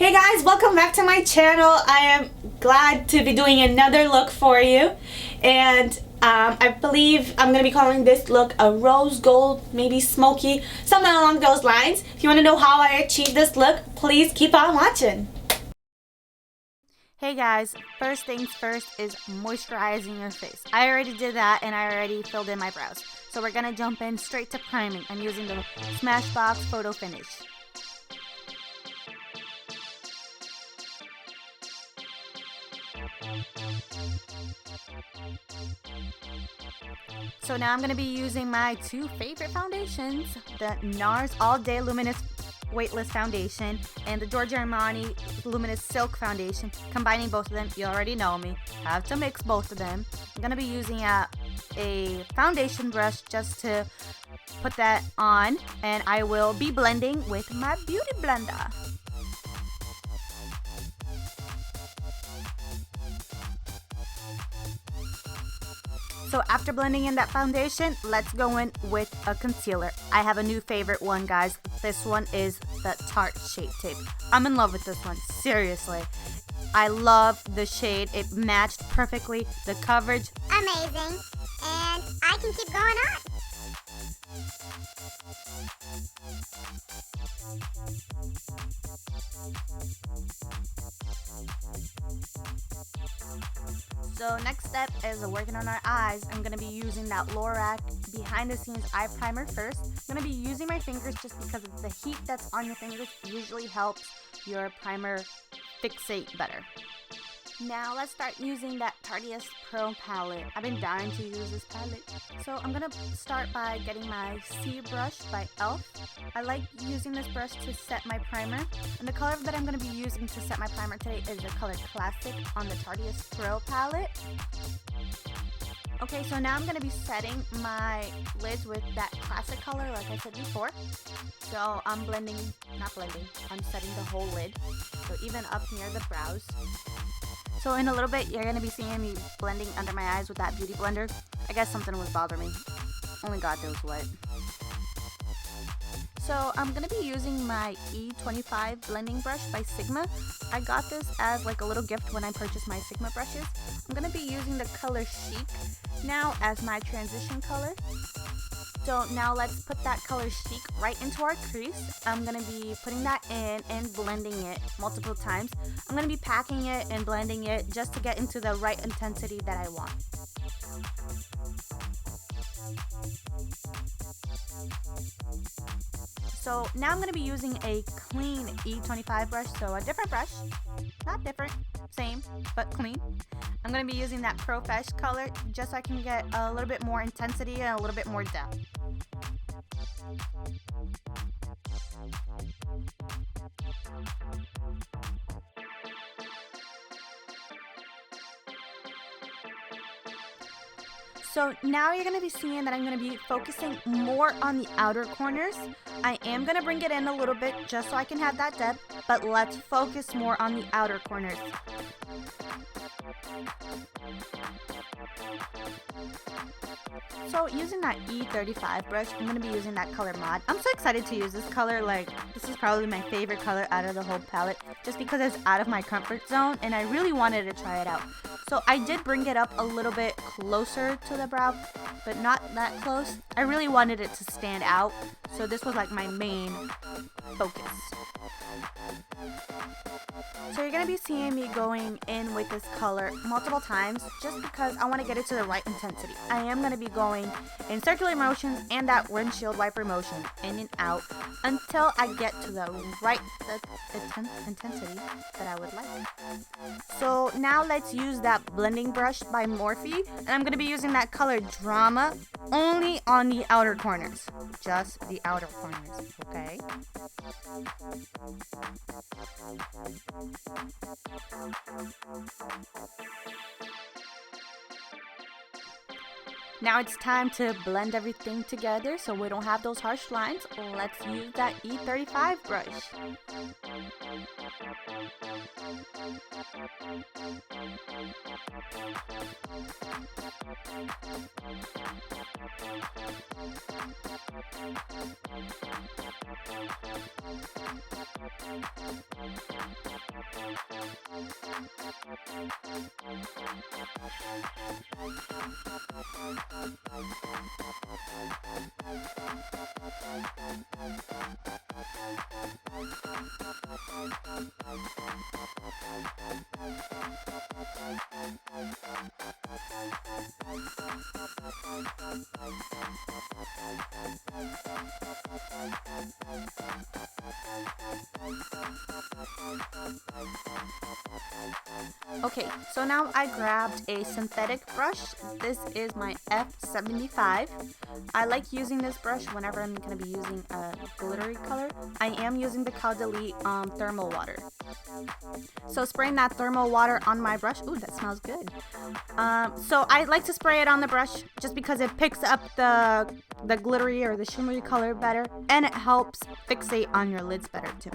Hey guys, welcome back to my channel. I am glad to be doing another look for you, and I believe I'm going to be calling this look a rose gold, maybe smoky, something along those lines. If you want to know how I achieved this look, please keep on watching. Hey guys, first things first is moisturizing your face. I already did that and I already filled in my brows. So we're going to jump in straight to priming. I'm using the Smashbox Photo Finish. So now I'm going to be using my two favorite foundations, the Nars All Day Luminous Weightless Foundation and the Giorgio Armani Luminous Silk Foundation. Combining both of them, you already know me, have to mix both of them. I'm going to be using a foundation brush just to put that on, and I will be blending with my beauty blender. So after blending in that foundation, let's go in with a concealer. I have a new favorite one, guys. This one is the Tarte Shape Tape. I'm in love with this one, seriously. I love the shade. It matched perfectly. The coverage, amazing. And I can keep going on. So next step is working on our eyes. I'm going to be using that Lorac Behind the Scenes Eye Primer first. I'm going to be using my fingers just because of the heat that's on your fingers usually helps your primer fixate better. Now let's start using that Tartlet Pro palette. I've been dying to use this palette. So I'm going to start by getting my C brush by e.l.f. I like using this brush to set my primer. And the color that I'm going to be using to set my primer today is the color Classic on the Tartlet Pro palette. Okay, so now I'm going to be setting my lids with that classic color like I said before. So I'm I'm setting the whole lid. So even up near the brows. So in a little bit, you're going to be seeing me blending under my eyes with that beauty blender. I guess something was bothering me. Only God knows what. So I'm going to be using my E25 blending brush by Sigma. I got this as like a little gift when I purchased my Sigma brushes. I'm going to be using the color Chic now as my transition color. So now let's put that color Chic right into our crease. I'm going to be putting that in and blending it multiple times. I'm going to be packing it and blending it just to get into the right intensity that I want. So now I'm going to be using a clean E25 brush, so a different brush, not different, same, but clean. I'm going to be using that Profesh color just so I can get a little bit more intensity and a little bit more depth. So now you're going to be seeing that I'm going to be focusing more on the outer corners. I am going to bring it in a little bit just so I can have that depth, but let's focus more on the outer corners. So using that E35 brush, I'm going to be using that color Mod. I'm so excited to use this color. Like, this is probably my favorite color out of the whole palette just because it's out of my comfort zone and I really wanted to try it out. So I did bring it up a little bit closer to the brow, but not that close. I really wanted it to stand out, so this was like my main focus. So you're going to be seeing me going in with this color multiple times just because I want to get it to the right intensity. I am going to be going in circular motions and that windshield wiper motion in and out until I get to the right intensity that I would like. So now let's use that blending brush by Morphie, and I'm going to be using that color Drama only on the outer corners. Just the outer corners, okay? Now it's time to blend everything together so we don't have those harsh lines. Let's use that E35 brush. Okay, so now I grabbed a synthetic brush. This is my F75. I like using this brush whenever I'm going to be using a glittery color. I am using the Caudalie thermal water. So spraying that thermal water on my brush. Ooh, that smells good. So I like to spray it on the brush just because it picks up the glittery or the shimmery color better, and it helps fixate on your lids better too.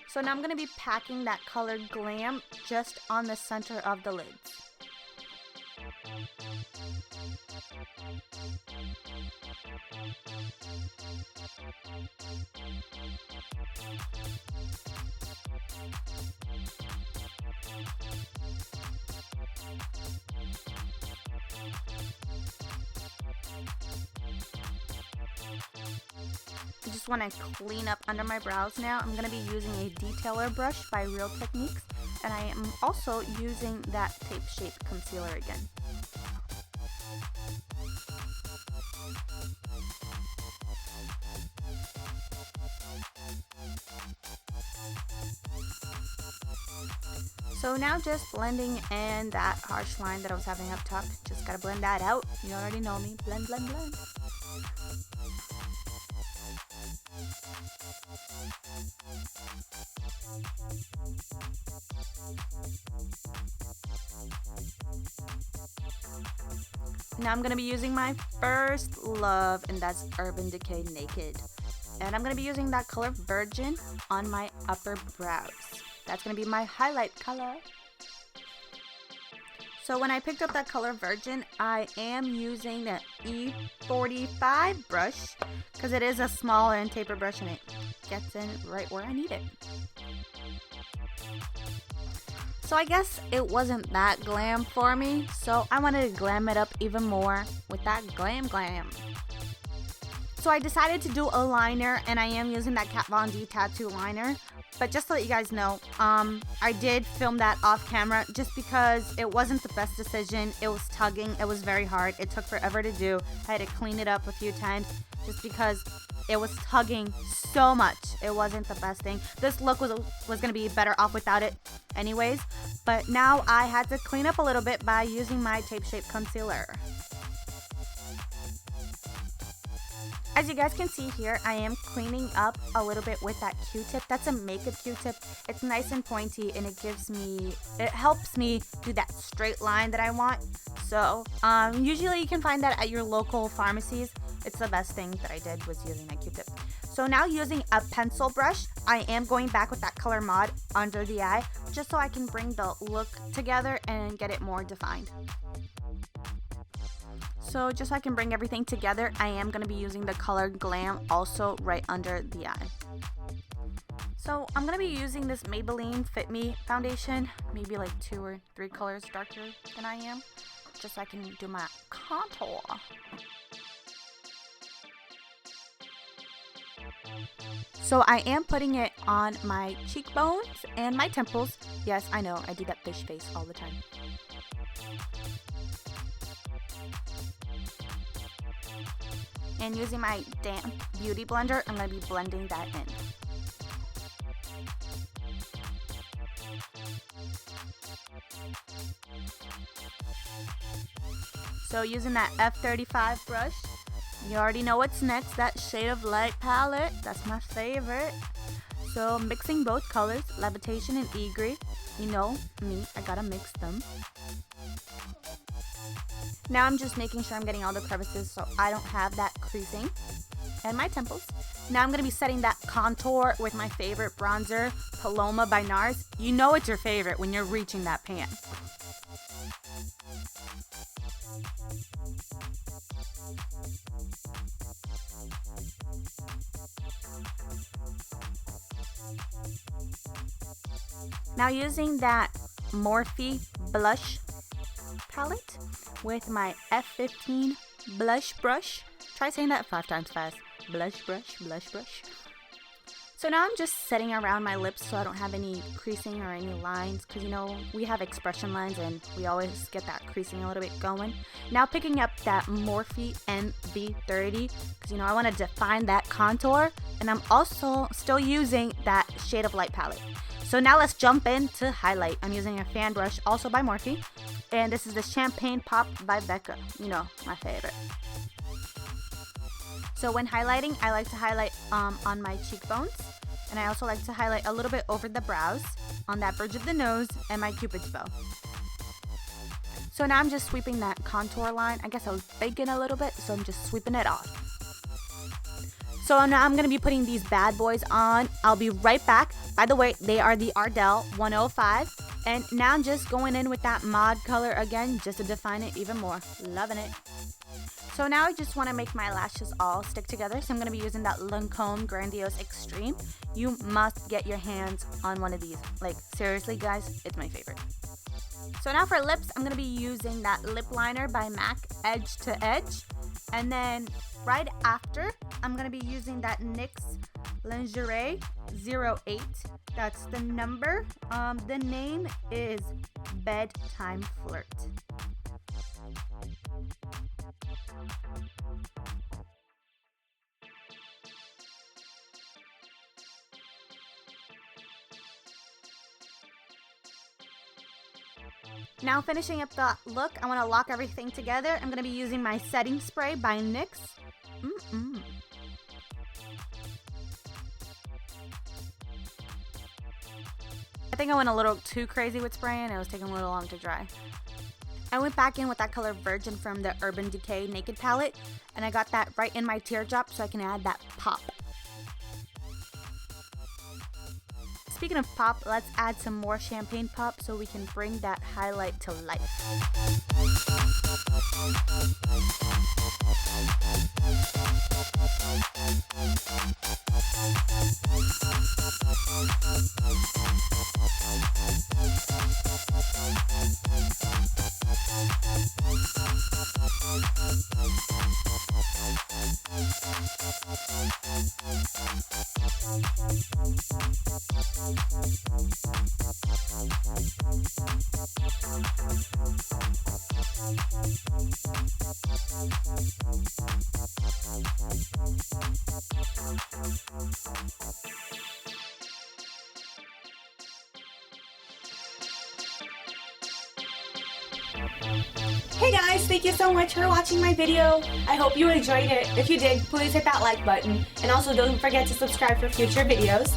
So now I'm going to be packing that color Glam just on the center of the lids. I just want to clean up under my brows now. I'm going to be using a detailer brush by Real Techniques, and I am also using that tape shape concealer again. So now just blending in that harsh line that I was having up top. Just gotta blend that out. You already know me. Blend, blend, blend. Now I'm gonna be using my first love, and that's Urban Decay Naked. And I'm gonna be using that color Virgin on my upper brows. That's going to be my highlight color. So when I picked up that color Virgin, I am using the E45 brush because it is a smaller and taper brush and it gets in right where I need it. So I guess it wasn't that glam for me, so I wanted to glam it up even more with that glam. So I decided to do a liner, and I am using that Kat Von D tattoo liner. But just to let you guys know, I did film that off camera just because it wasn't the best decision. It was tugging. It was very hard. It took forever to do. I had to clean it up a few times just because it was tugging so much. It wasn't the best thing. This look was going to be better off without it anyways. But now I had to clean up a little bit by using my tape shape concealer. As you guys can see here, I am cleaning up a little bit with that Q-tip. That's a makeup Q-tip. It's nice and pointy, and it helps me do that straight line that I want. So, usually you can find that at your local pharmacies. It's the best thing that I did was using that Q-tip. So now using a pencil brush, I am going back with that color Mod under the eye, just so I can bring the look together and get it more defined. So just so I can bring everything together, I am going to be using the color Glam also right under the eye. So I'm going to be using this Maybelline Fit Me foundation, maybe like 2 or 3 colors darker than I am, just so I can do my contour. So I am putting it on my cheekbones and my temples. Yes, I know, I do that fish face all the time. And using my damp beauty blender, I'm going to be blending that in. So using that F35 brush, you already know what's next, that Shade of Light palette. That's my favorite. So mixing both colors, Levitation and Egret. You know me, I gotta mix them. Now I'm just making sure I'm getting all the crevices so I don't have that creasing. And my temples. Now I'm going to be setting that contour with my favorite bronzer, Paloma by Nars. You know it's your favorite when you're reaching that pan. Now using that Morphie blush palette with my F15 blush brush. Try saying that 5 times fast. Blush brush, blush brush. So So now I'm just setting around my lips so I don't have any creasing or any lines, because you know we have expression lines and we always get that creasing a little bit going. Now picking up that Morphie MV30, because you know I want to define that contour, and I'm also still using that Shade of Light palette. So now let's jump into highlight. I'm using a fan brush, also by Morphie, and this is the Champagne Pop by Becca, you know, my favorite. So when highlighting, I like to highlight on my cheekbones, and I also like to highlight a little bit over the brows, on that bridge of the nose, and my cupid's bow. So now I'm just sweeping that contour line. I guess I was baking a little bit, so I'm just sweeping it off. So now I'm going to be putting these bad boys on. I'll be right back. By the way, they are the Ardell 105. And now I'm just going in with that mod color again, just to define it even more. Loving it. So now I just want to make my lashes all stick together. So I'm going to be using that Lancome Grandiose Extreme. You must get your hands on one of these. Like, seriously, guys, it's my favorite. So now for lips, I'm going to be using that lip liner by MAC Edge to Edge. And then right after, I'm going to be using that NYX Lingerie 08. That's the number. The name is Bedtime Flirt. Now finishing up the look, I want to lock everything together. I'm going to be using my setting spray by NYX. I think I went a little too crazy with spraying. It was taking a little long to dry. I went back in with that color Virgin from the Urban Decay Naked palette, and I got that right in my teardrop so I can add that pop. Speaking of pop, let's add some more champagne pop so we can bring that highlight to life. Hey guys, thank you so much for watching my video. I hope you enjoyed it. If you did, please hit that like button. And also don't forget to subscribe for future videos.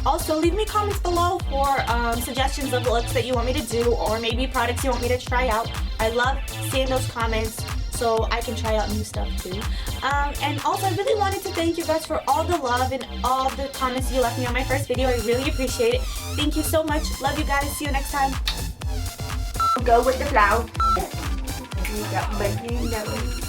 Also, leave me comments below for suggestions of looks that you want me to do, or maybe products you want me to try out. I love seeing those comments so I can try out new stuff too. And also, I really wanted to thank you guys for all the love and all the comments you left me on my first video. I really appreciate it. Thank you so much. Love you guys. See you next time. Go with the flow. You got baby nose.